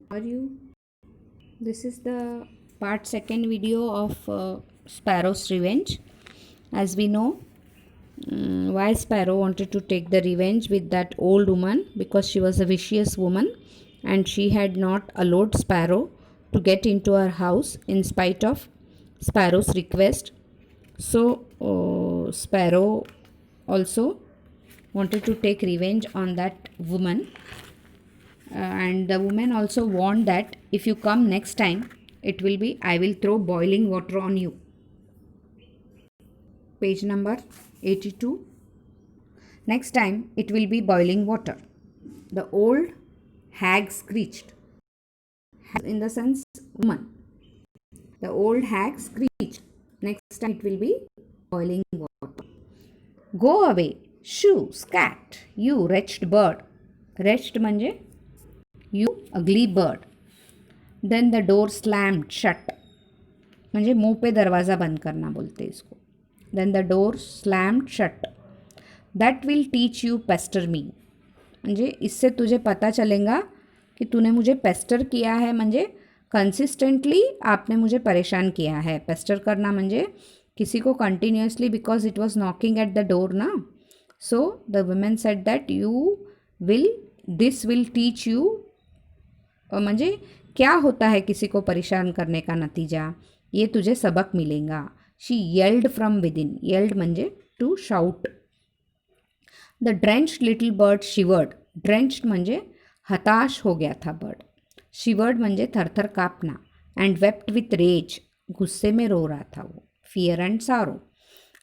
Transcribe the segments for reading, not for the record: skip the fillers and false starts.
Are you? This is the part second video of Sparrow's revenge. As we know, why Sparrow wanted to take the revenge with that old woman, because she was a vicious woman and she had not allowed Sparrow to get into her house in spite of Sparrow's request. So, Sparrow also wanted to take revenge on that woman, and the woman also warned that if you come next time, it will be I will throw boiling water on you. Page number 82. Next time it will be boiling water. The old hag screeched. In the sense, woman. The old hag screeched. Next time it will be boiling water. Go away, shoo, scat, you wretched bird. Wretched म्हणजे you ugly bird. Then the door slammed shut. म्हणजे मुंह पे दरवाज़ा बंद करना बोलते इसको. Then the door slammed shut. That will teach you pester me. म्हणजे इससे तुझे पता चलेगा कि तूने मुझे पेस्टर किया है, म्हणजे कंसिस्टेंटली आपने मुझे परेशान किया है. पेस्टर करना म्हणजे किसी को continuously, because it was knocking at the door ना. So the women said that this will teach you, म्हणजे क्या होता है किसी को परेशान करने का नतीजा, ये तुझे सबक मिलेगा. She yelled from within. Yelled म्हणजे to shout. The drenched little bird shivered. Drenched म्हणजे हताश हो गया था बर्ड. शिवर्ड म्हणजे थरथर कांपना. And wept with rage. गुस्से में रो रहा था वो. Fear and sorrow.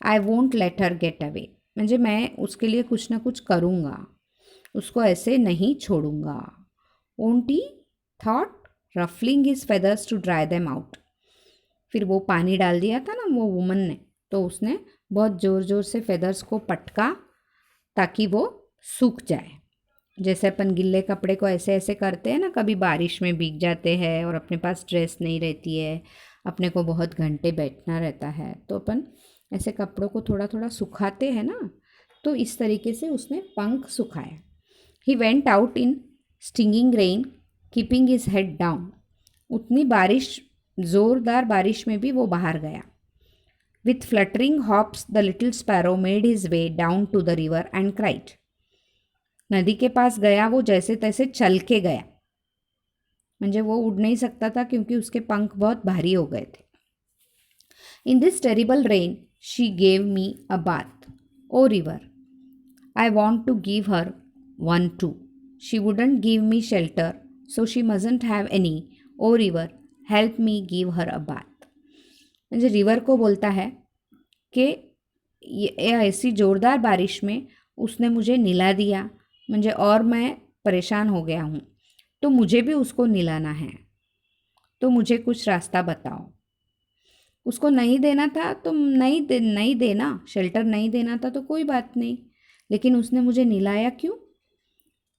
I won't let her get away. म्हणजे मैं उसके लिए कुछ ना कुछ करूँगा, उसको ऐसे नहीं छोड़ूंगा. Won't he thought, ruffling his feathers to dry them out. फिर वो पानी डाल दिया था ना वो वुमन ने, तो उसने बहुत ज़ोर ज़ोर से फेदर्स को पटका ताकि वो सूख जाए. जैसे अपन गिल्ले कपड़े को ऐसे ऐसे करते हैं ना, कभी बारिश में भीग जाते हैं और अपने पास ड्रेस नहीं रहती है, अपने को बहुत घंटे बैठना रहता है, तो अपन ऐसे कपड़ों को थोड़ा थोड़ा सुखाते हैं ना. तो इस तरीके से उसने पंख सुखाया. He went out in stinging rain keeping his head down. उतनी बारिश, ज़ोरदार बारिश में भी वो बाहर गया. With fluttering hops the little sparrow made his way down to the river and cried. नदी के पास गया वो जैसे तैसे चल के गया, म्हणजे वो उड़ नहीं सकता था क्योंकि उसके पंख बहुत भारी हो गए थे. In this terrible rain she gave me a bath. O river, I want to give her one too. She wouldn't give me shelter, so she mustn't have any. O river, help me give her a bath. म्हणजे river को बोलता है कि ये ऐसी ज़ोरदार बारिश में उसने मुझे निला दिया, म्हणजे और मैं परेशान हो गया हूँ, तो मुझे भी उसको निलाना है, तो मुझे कुछ रास्ता बताओ. उसको नहीं देना था तो नहीं देना, शेल्टर नहीं देना था तो कोई बात नहीं, लेकिन उसने मुझे निलाया क्यों.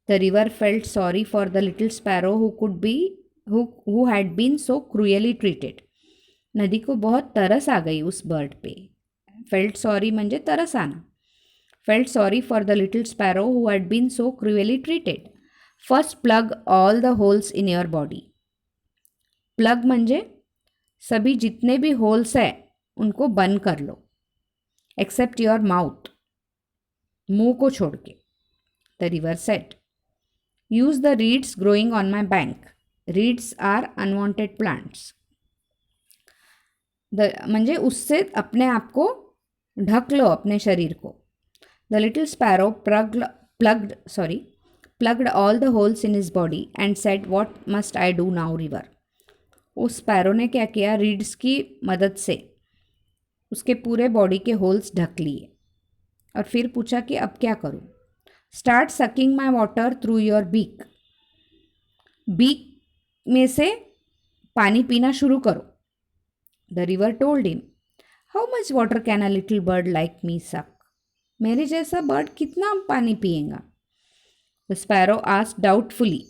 The river felt sorry for the little sparrow who had been so cruelly treated. नदी को बहुत तरस आ गई उस बर्ड पे. फेल्ट सॉरी म्हणजे तरस आना. Felt sorry for the little sparrow who had been so cruelly treated. First plug all the holes in your body. Plug म्हणजे सभी जितने भी होल्स है उनको बंद कर लो, एक्सेप्ट योर माउथ, मुंह को छोड़ के. The river said, use the reeds growing on my bank. Reeds are unwanted plants. म्हणजे उससे अपने आप को ढक लो, अपने शरीर को. The little sparrow plugged all the holes in his body and said, what must I do now, river. उस स्पैरो ने क्या किया, रीड्स की मदद से उसके पूरे बॉडी के होल्स ढक लिए और फिर पूछा कि अब क्या करूं. Start sucking my water through your beak. Beak में से पानी पीना शुरू करो. The river told him, how much water can a little bird like me suck. मेरे जैसा बर्ड कितना पानी पिएगा. The sparrow asked doubtfully,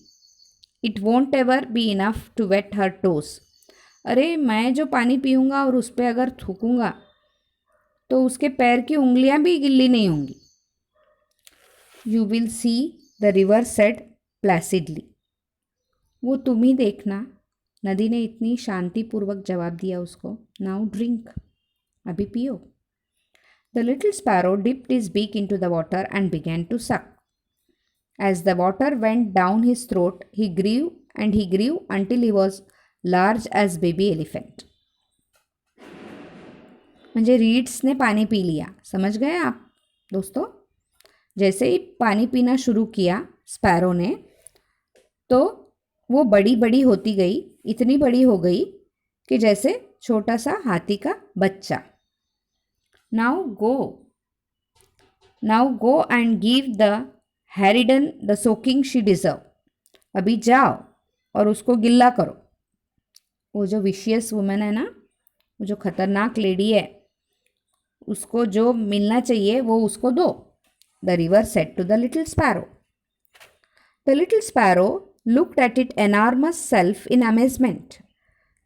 it won't ever be enough to wet her toes. अरे मैं जो पानी पीऊँगा और उस पर अगर थूकूँगा तो उसके पैर की उंगलियां भी गिल्ली नहीं होंगी. You will see, the river said placidly. वो तुम ही देखना, नदी ने इतनी शांतिपूर्वक जवाब दिया उसको। नाउ ड्रिंक, अभी पियो। The little sparrow dipped his beak into the water and began to suck. As the water went down his throat, he grew until he was large as baby elephant. म्हणजे reads ने पानी P लिया, समझ गए आप दोस्तों? जैसे ही पानी पीना शुरू किया स्पैरो ने, तो वो बड़ी बड़ी होती गई, इतनी बड़ी हो गई कि जैसे छोटा सा हाथी का बच्चा. Now go and give the harridan the soaking she deserve. अभी जाओ और उसको गिल्ला करो. वो जो विशियस वुमन है ना, वो जो खतरनाक लेडी है, उसको जो मिलना चाहिए वो उसको दो. The river said to the little sparrow. The little sparrow looked at it enormous self in amazement.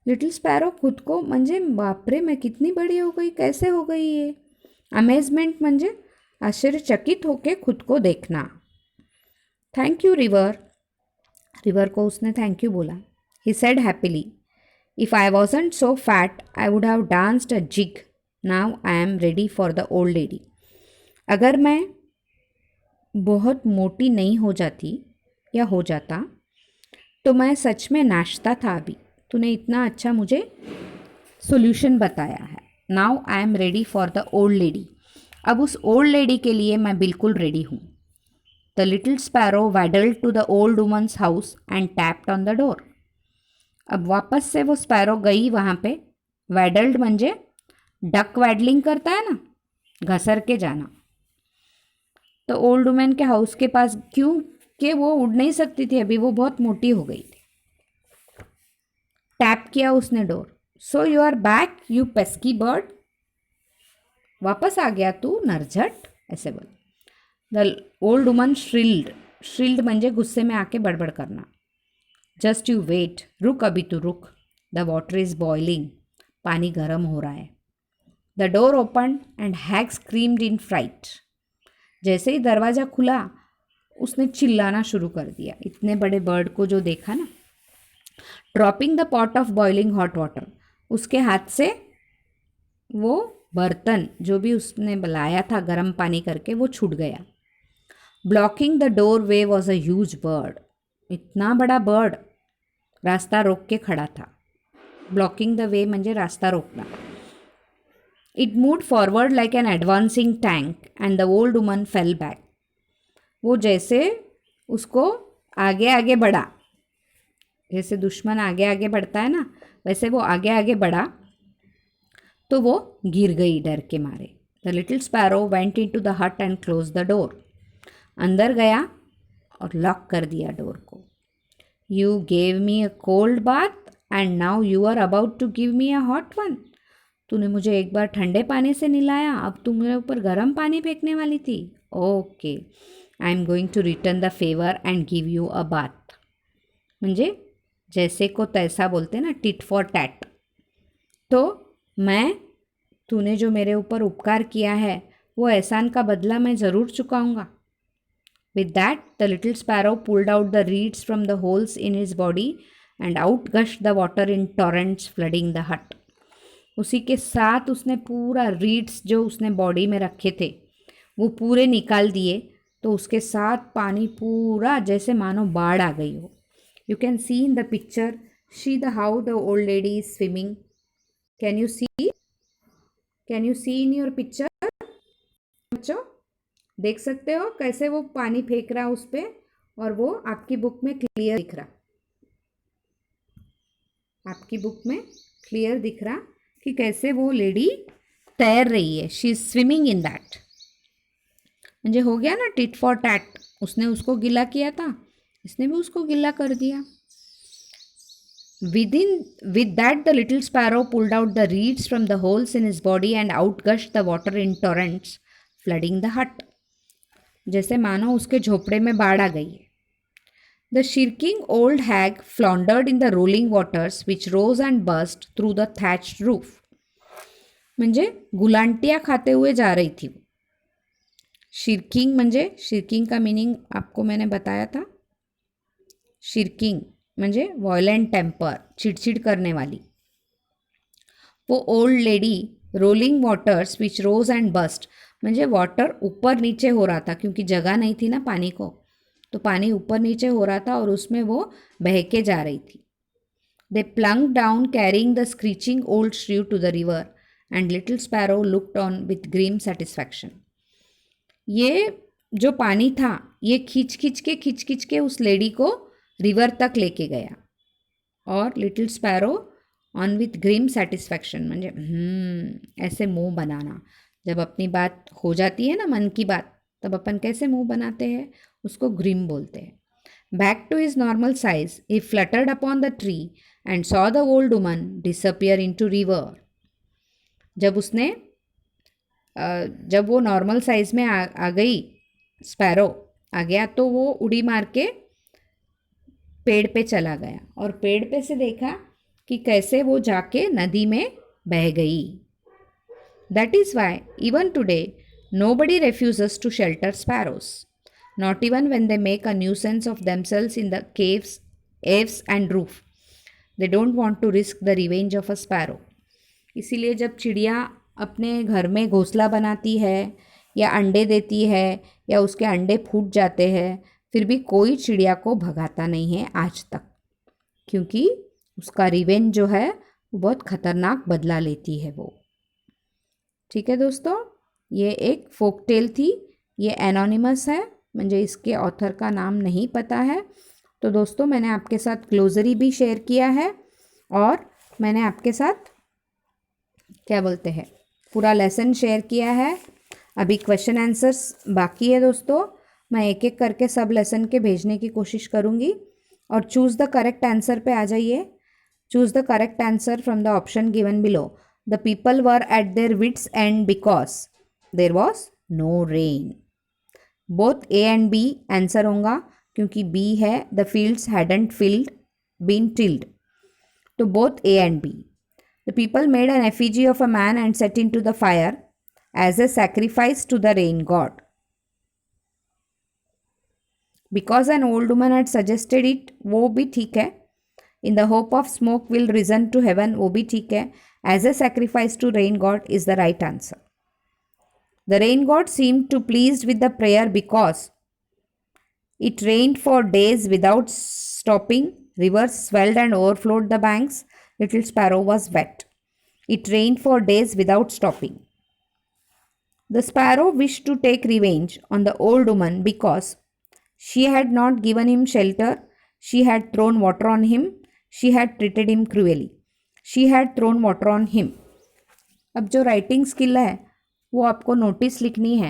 Little sparrow खुद को म्हणजे बापरे मैं कितनी बड़ी हो गई, कैसे हो गई ये. अमेजमेंट म्हणजे आश्चर्यचकित होके खुद को देखना. Thank you river. रिवर को उसने थैंक यू बोला. He said happily, if I wasn't so fat I would have danced a jig. Now I am ready for the old lady. अगर मैं बहुत मोटी नहीं हो जाती या हो जाता तो मैं सच में नाचता था अभी. तूने इतना अच्छा मुझे सोल्यूशन बताया है. Now I am ready for the old lady. अब उस ओल्ड लेडी के लिए मैं बिल्कुल रेडी हूँ. The little sparrow waddled to the old woman's house and tapped on the door. अब वापस से वो स्पैरो गई वहाँ पे. वैडल्ड म्हणजे डक वैडलिंग करता है ना, घसर के जाना. तो ओल्ड वुमेन के हाउस के पास, क्यों कि वो उड़ नहीं सकती थी अभी, वो बहुत मोटी हो गई थी. टैप किया उसने door. So you are back you pesky bird. वापस आ गया तू नरझट, ऐसे बोल. द ओल्ड वुमन श्रिल्ड म्हणजे गुस्से में आके बड़बड़ करना. जस्ट यू वेट, रुक अभी तू रुक. The water is boiling. पानी गर्म हो रहा है. The door open and hag screamed in fright. जैसे ही दरवाज़ा खुला उसने चिल्लाना शुरू कर दिया, इतने बड़े बर्ड को जो देखा ना. Dropping the pot of boiling hot water. उसके हाथ से वो बर्तन जो भी उसने लाया था गर्म पानी करके वो छूट गया. Blocking the door way was a huge bird. इतना बड़ा बर्ड रास्ता रोक के खड़ा था. ब्लॉकिंग द वे म्हणजे रास्ता रोकना. It moved forward like an advancing tank and the old woman fell back. वो जैसे उसको आगे आगे बढ़ा, जैसे दुश्मन आगे आगे बढ़ता है ना, वैसे वो आगे आगे बढ़ा तो वो गिर गई डर के मारे. The little sparrow went into the hut and close the door. अंदर गया और लॉक कर दिया डोर को. You gave me a cold bath and now you are about to give me a hot one. तूने मुझे एक बार ठंडे पानी से नहलाया, अब तू मेरे ऊपर गर्म पानी फेंकने वाली थी. Okay, I am going to return the favour and give you a bath. म्हणजे जैसे को तैसा बोलते ना, टिट फॉर टैट. तो मैं, तूने जो मेरे ऊपर उपकार किया है वो एहसान का बदला मैं ज़रूर चुकाऊंगा. With that, the little sparrow pulled out the reeds from the holes in his body and out gushed the water in torrents, flooding the hut. उसी के साथ उसने पूरा रीड्स जो उसने बॉडी में रखे थे वो पूरे निकाल दिए. तो उसके साथ पानी पूरा जैसे मानो बाढ़ आ गई हो. You can see in the picture, see the how the old lady is swimming. Can you see in your picture बच्चों? देख सकते हो कैसे वो पानी फेंक रहा उस पर, और वो आपकी बुक में क्लियर दिख रहा. आपकी बुक में क्लियर दिख रहा कि कैसे वो लेडी तैर रही है. She is swimming in that. म्हणजे हो गया ना टिट फॉर टैट. उसने उसको गिला किया था, इसने भी उसको गिला कर दिया. With that, the little sparrow pulled out the reeds from the holes in his body and out gushed the water in torrents, flooding the hut. जैसे मानो उसके झोपड़े में बाढ़ आ गई है. The shirking old hag floundered in the rolling waters which rose and burst through the thatched roof. म्हणजे गुलांटियाँ खाते हुए जा रही थी. शिरकिंग म्हणजे, शिरकिंग का मीनिंग आपको मैंने बताया था. शिरकिंग म्हणजे वॉयलेंट टेम्पर, चिडचिड करने वाली. वो old lady rolling waters which rose and burst, म्हणजे वाटर ऊपर नीचे हो रहा था क्योंकि जगह नहीं थी ना पानी को, तो पानी ऊपर नीचे हो रहा था और उसमें वो बह के जा रही थी. They plunged down carrying the screeching old shrew to the river and little sparrow looked on with grim satisfaction. ये जो पानी था ये खींच के उस लेडी को रिवर तक लेके गया. और little sparrow on with grim satisfaction, म्हणजे ऐसे मुंह बनाना. जब अपनी बात हो जाती है ना, मन की बात, तब अपन कैसे मुंह बनाते हैं, उसको ग्रीम बोलते हैं. Back to his normal size he fluttered upon the tree and saw the old woman disappear into river. जब वो नॉर्मल साइज में आ गई, स्पैरो आ गया, तो वो उड़ी मार के पेड़ पे चला गया और पेड़ पे से देखा कि कैसे वो जाके नदी में बह गई. That is why even today nobody refuses to shelter sparrows, not even when they make a nuisance of themselves in the caves, eaves and roof. They don't want to risk the revenge of a sparrow. इसीलिए जब चिड़िया अपने घर में घोंसला बनाती है या अंडे देती है या उसके अंडे फूट जाते हैं, फिर भी कोई चिड़िया को भगाता नहीं है आज तक, क्योंकि उसका रिवेंज जो है वो बहुत खतरनाक बदला लेती है वो. ठीक है दोस्तों, ये एक फोक टेल थी. ये एनोनिमस है, म्हणजे इसके ऑथर का नाम नहीं पता है. तो दोस्तों मैंने आपके साथ ग्लोसरी भी शेयर किया है और मैंने आपके साथ क्या बोलते हैं पूरा लेसन शेयर किया है. अभी क्वेश्चन आंसर्स बाकी है दोस्तों. मैं एक एक करके सब लेसन के भेजने की कोशिश करूँगी. और चूज़ द करेक्ट आंसर पे आ जाइए. Choose the correct answer from the option given below. The people were at their wits end because there was no rain. Both A and B answer होगा क्योंकि बी है the fields hadn't filled been tilled. तो both A and B. The people made an effigy of a man and set in to the fire as a sacrifice to the rain god. Because an old woman had suggested it, वो भी ठीक है. In the hope of smoke will risen to heaven, वो भी ठीक है. As a sacrifice to rain god is the right answer. The rain god seemed to pleased with the prayer because it rained for days without stopping. Rivers swelled and overflowed the banks. Little sparrow was wet. It rained for days without stopping. The sparrow wished to take revenge on the old woman because she had not given him shelter. She had thrown water on him. She had treated him cruelly. She had thrown water on him. अब जो writing skill है वो आपको notice लिखनी है.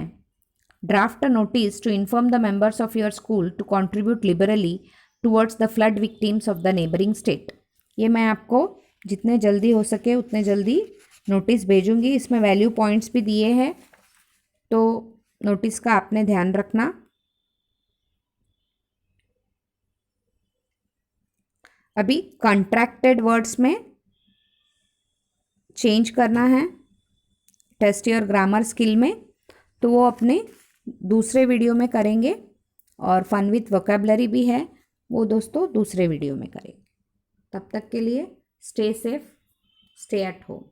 Draft a notice to inform the members of your school to contribute liberally towards the flood victims of the neighbouring state. ये मैं आपको जितने जल्दी हो सके उतने जल्दी नोटिस भेजूंगी. इसमें वैल्यू पॉइंट्स भी दिए हैं, तो नोटिस का आपने ध्यान रखना. अभी कॉन्ट्रैक्टेड वर्ड्स में चेंज करना है टेस्ट योर ग्रामर स्किल में, तो वो अपने दूसरे वीडियो में करेंगे. और फन विथ वोकेबलरी भी है, वो दोस्तों दूसरे वीडियो में करेंगे. तब तक के लिए stay safe, stay at home.